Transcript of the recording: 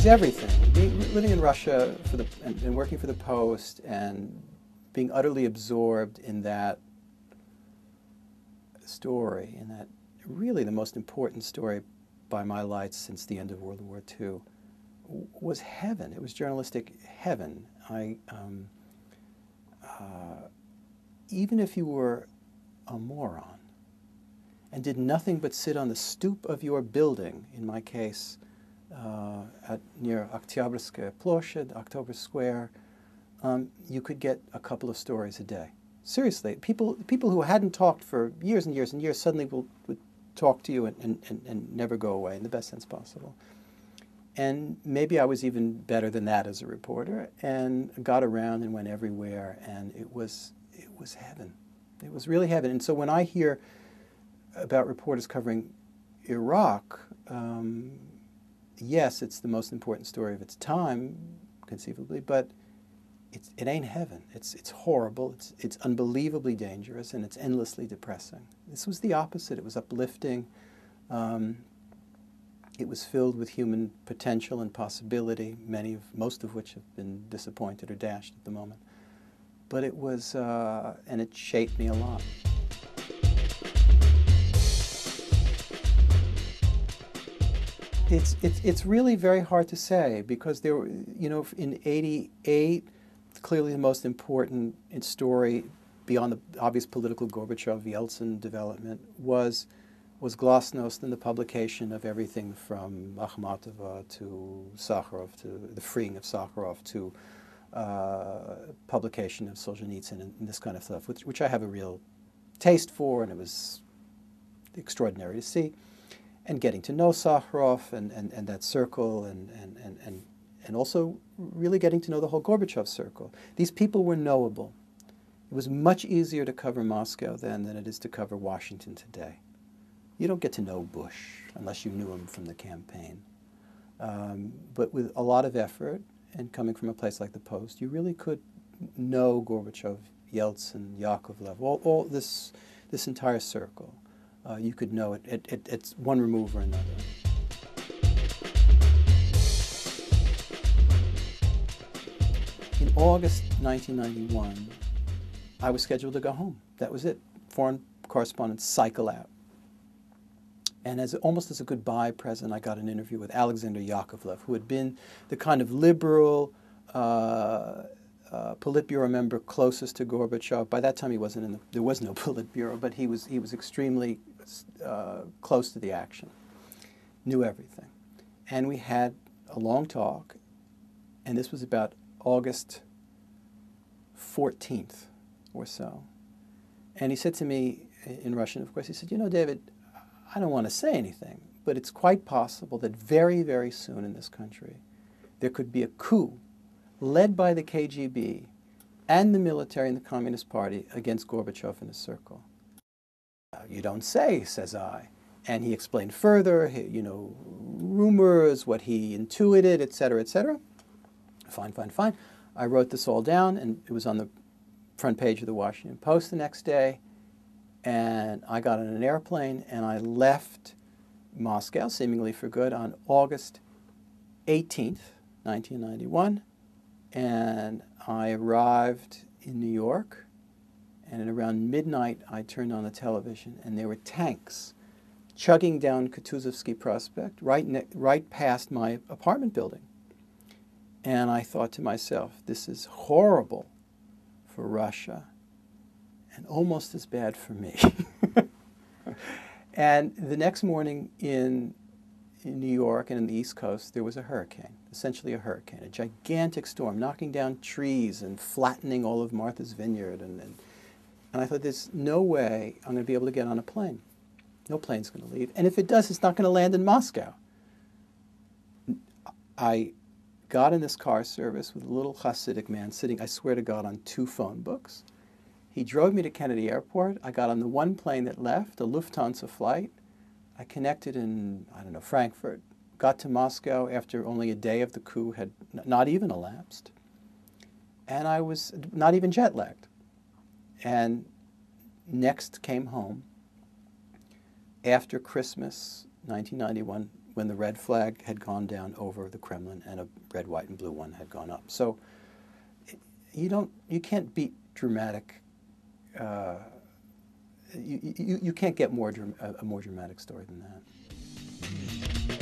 was everything. Living in Russia and working for the Post and being utterly absorbed in that story, in that really the most important story by my lights since the end of World War II, was heaven. It was journalistic heaven. Even if you were a moron and did nothing but sit on the stoop of your building, in my case, near Oktyabrskaya Ploshchad, October Square, you could get a couple of stories a day. Seriously, people who hadn't talked for years and years and years suddenly would talk to you and never go away in the best sense possible. And maybe I was even better than that as a reporter, and got around and went everywhere, and it was heaven. It was really heaven. And so when I hear about reporters covering Iraq, yes, it's the most important story of its time, conceivably, but it ain't heaven. It's horrible. It's unbelievably dangerous, and it's endlessly depressing. This was the opposite. It was uplifting. It was filled with human potential and possibility, most of which have been disappointed or dashed at the moment. But it was, and it shaped me a lot. It's really very hard to say, because there were, in '88, clearly the most important story beyond the obvious political Gorbachev-Yeltsin development was Glasnost and the publication of everything from Akhmatova to Sakharov, to the freeing of Sakharov, to publication of Solzhenitsyn and this kind of stuff, which I have a real taste for, and it was extraordinary to see. And getting to know Sakharov and that circle, and also really getting to know the whole Gorbachev circle. These people were knowable. It was much easier to cover Moscow then than it is to cover Washington today. You don't get to know Bush unless you knew him from the campaign. But with a lot of effort, and coming from a place like the Post, you really could know Gorbachev, Yeltsin, Yakovlev, all this entire circle. You could know it at one remove or another. In August 1991, I was scheduled to go home. That was it. Foreign correspondents cycle out. And almost as a goodbye present, I got an interview with Alexander Yakovlev, who had been the kind of liberal Politburo member closest to Gorbachev. By that time, he wasn't there was no Politburo, but he was extremely close to the action, knew everything. And we had a long talk, and this was about August 14th or so. And he said to me, in Russian, of course, he said, David, I don't want to say anything, but it's quite possible that very, very soon in this country there could be a coup led by the KGB and the military and the Communist Party against Gorbachev and his circle. You don't say, says I. And he explained further, rumors, what he intuited, et cetera, et cetera. Fine, fine, fine. I wrote this all down, and it was on the front page of the Washington Post the next day. And I got on an airplane, and I left Moscow, seemingly for good, on August 18th, 1991. And I arrived in New York, and at around midnight, I turned on the television, and there were tanks chugging down Kutuzovsky Prospect, right past my apartment building. And I thought to myself, this is horrible for Russia, and almost as bad for me. And the next morning in New York and in the East Coast, there was a hurricane, essentially a hurricane, a gigantic storm, knocking down trees and flattening all of Martha's Vineyard. And I thought, there's no way I'm going to be able to get on a plane. No plane's going to leave. And if it does, it's not going to land in Moscow. I got in this car service with a little Hasidic man sitting, I swear to God, on 2 phone books. He drove me to Kennedy Airport. I got on the one plane that left, a Lufthansa flight. I connected in, Frankfurt, got to Moscow after only a day of the coup had not even elapsed. And I was not even jet-lagged. And next came home after Christmas 1991, when the red flag had gone down over the Kremlin and a red, white, and blue one had gone up. So you can't beat dramatic. You can't get a more dramatic story than that.